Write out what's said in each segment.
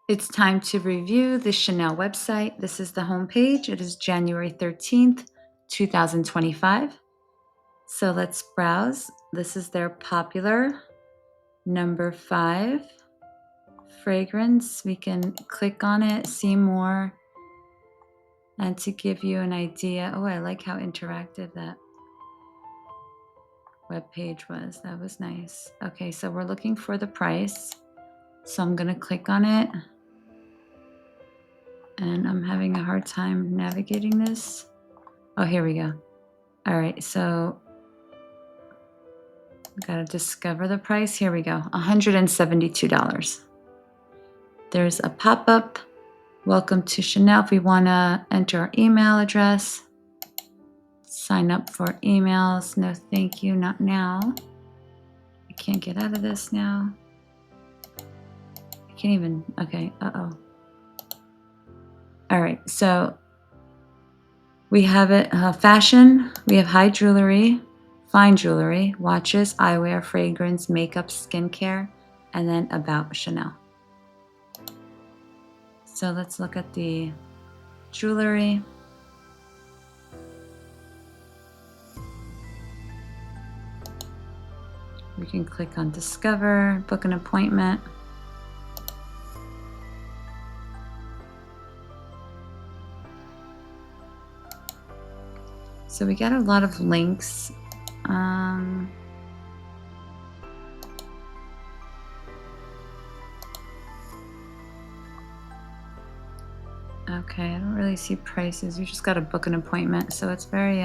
It's time to review the Chanel website. This is the homepage. It is January 13th, 2025. So let's browse. This is their popular number 5 fragrance. We can click on it, see more, and to give you an idea. Oh, I like how interactive that web page was. That was nice. Okay, so we're looking for the price. So I'm going to click on it. And I'm having a hard time navigating this. Oh, here we go. All right, so gotta discover the price. Here we go, $172. There's a pop-up. Welcome to Chanel. If we wanna enter our email address, sign up for emails. No, thank you, not now. I can't get out of this now. I can't even, okay, uh-oh. All right, so we have it, fashion, we have high jewelry, fine jewelry, watches, eyewear, fragrance, makeup, skincare, and then about Chanel. So let's look at the jewelry. We can click on discover, book an appointment. So we got a lot of links. Okay, I don't really see prices. You just got to book an appointment. So it's very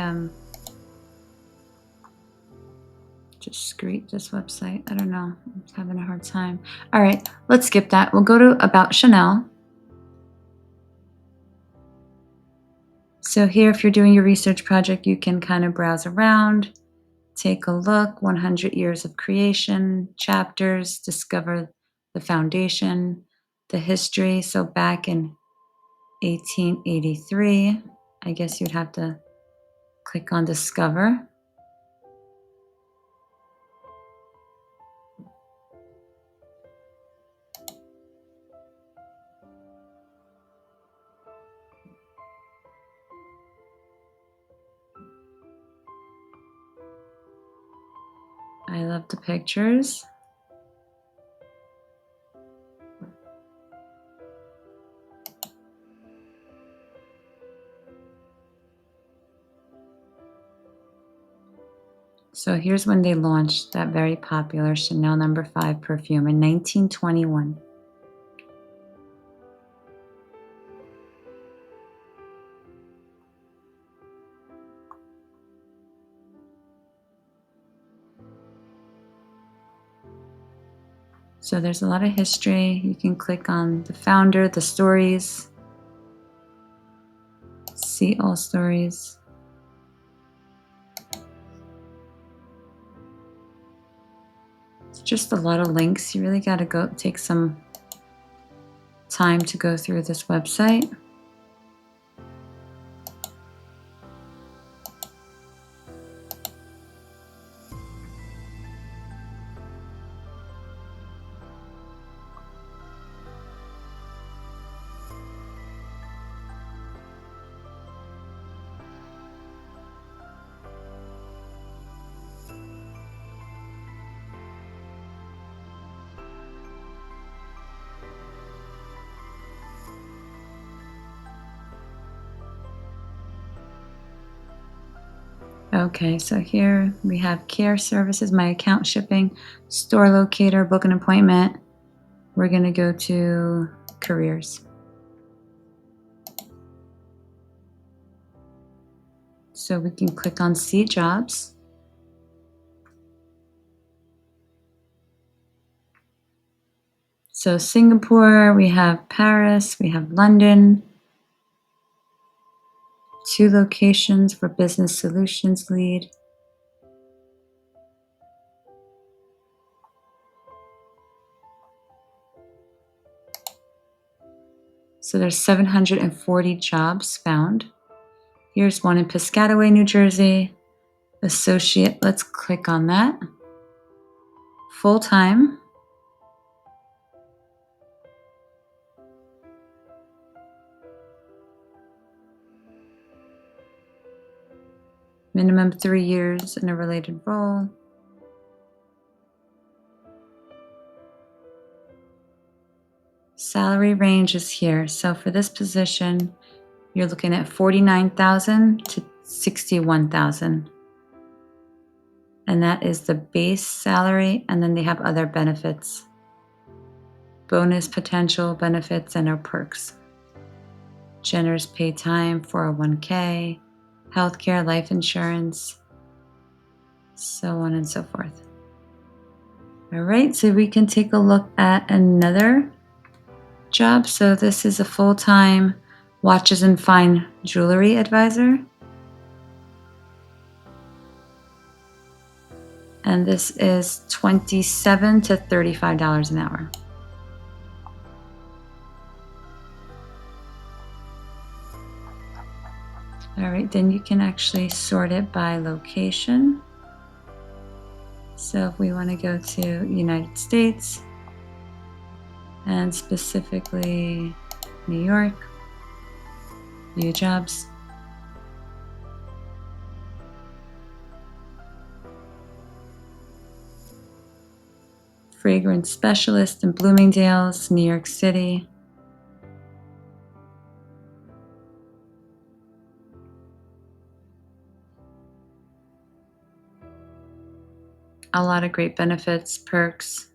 discreet, this website. I don't know. I'm having a hard time. All right, let's skip that. We'll go to About Chanel. So here, if you're doing your research project, you can kind of browse around, take a look, 100 years of creation, chapters, discover the foundation, the history. So back in 1883, I guess you'd have to click on discover. I love the pictures. So here's when they launched that very popular Chanel No. 5 perfume in 1921. So there's a lot of history. You can click on the founder, the stories, see all stories. It's just a lot of links. You really got to go take some time to go through this website. Okay, so here we have care services, my account shipping, store locator, book an appointment. We're going to go to careers. So we can click on see jobs. So Singapore, we have Paris, we have London. 2 locations for business solutions lead. So there's 740 jobs found. Here's one in Piscataway, New Jersey. Associate, let's click on that. Full-time. Minimum 3 years in a related role. Salary range is here. So for this position, you're looking at $49,000 to $61,000. And that is the base salary, and then they have other benefits. Bonus potential benefits and our perks. Generous paid time, 401k, healthcare, life insurance, so on and so forth. All right, so we can take a look at another job. So this is a full-time watches and fine jewelry advisor. And this is $27 to $35 an hour. All right, then you can actually sort it by location. So if we want to go to United States and specifically New York, view jobs. Fragrance specialist in Bloomingdale's, New York City. A lot of great benefits, perks.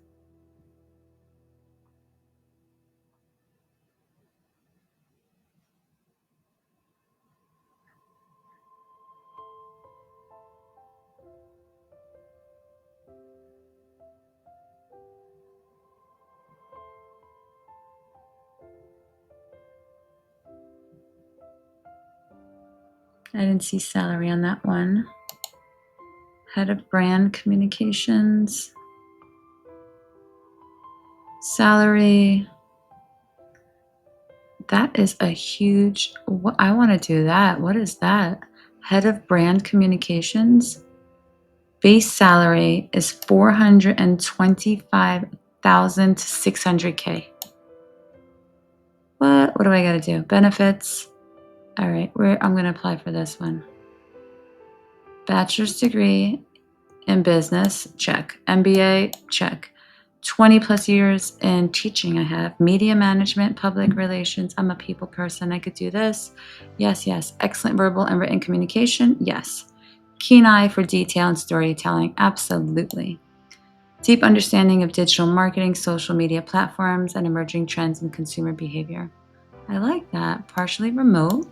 I didn't see salary on that one. Head of brand communications. Salary. That is a huge, I want to do that. What is that? Head of brand communications. Base salary is $425,000 to $600K. What do I got to do? Benefits. All right, I'm going to apply for this one. Bachelor's degree in business, check. MBA, check. 20 plus years in teaching I have. Media management, public relations. I'm a people person. I could do this. Yes, yes. Excellent verbal and written communication. Yes. Keen eye for detail and storytelling. Absolutely. Deep understanding of digital marketing, social media platforms, and emerging trends in consumer behavior. I like that. Partially remote.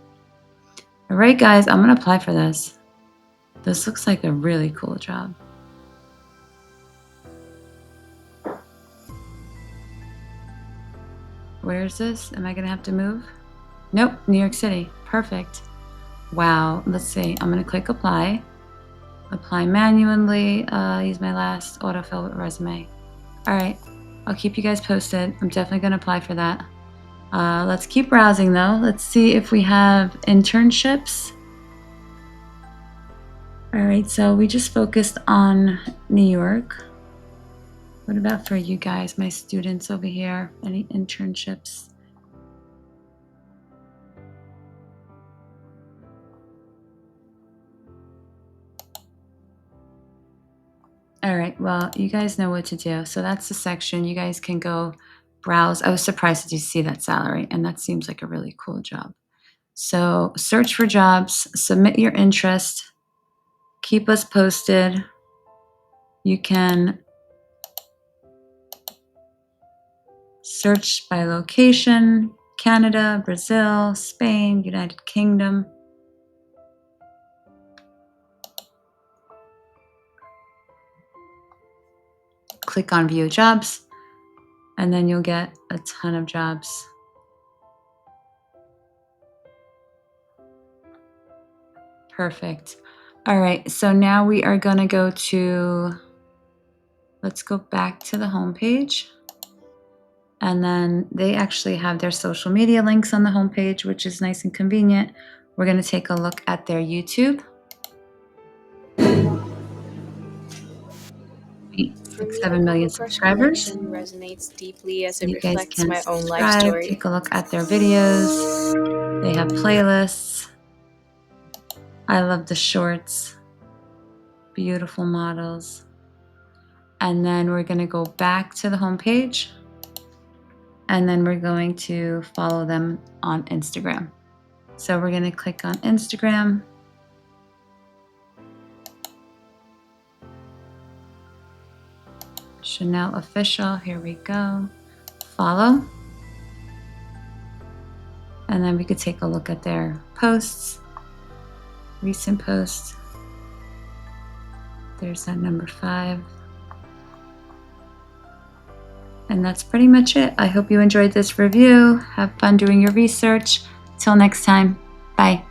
All right, guys, I'm going to apply for this. This looks like a really cool job. Where is this? Am I going to have to move? Nope, New York City. Perfect. Wow. Let's see. I'm going to click apply. Apply manually. Use my last autofill with resume. All right. I'll keep you guys posted. I'm definitely going to apply for that. Let's keep browsing though. Let's see if we have internships. All right. So we just focused on New York. What about for you guys, my students over here? Any internships? All right, well, you guys know what to do. So that's the section. You guys can go browse. I was surprised to see that salary, and that seems like a really cool job. So search for jobs, submit your interest, keep us posted. You can search by location, Canada, Brazil, Spain, United Kingdom. Click on view jobs, and then you'll get a ton of jobs. Perfect. All right, so now we are going to go to, let's go back to the homepage. And then they actually have their social media links on the homepage, which is nice and convenient. We're going to take a look at their YouTube. 7 million subscribers. Resonates deeply as it You guys reflects can my own life subscribe, story. take a look at their videos. They have playlists. I love the shorts. Beautiful models. And then we're going to go back to the home page. And then we're going to follow them on Instagram. So we're going to click on Instagram. Chanel Official, here we go. Follow. And then we could take a look at their posts, recent posts. There's that number 5. And that's pretty much it. I hope you enjoyed this review. Have fun doing your research. Till next time, bye.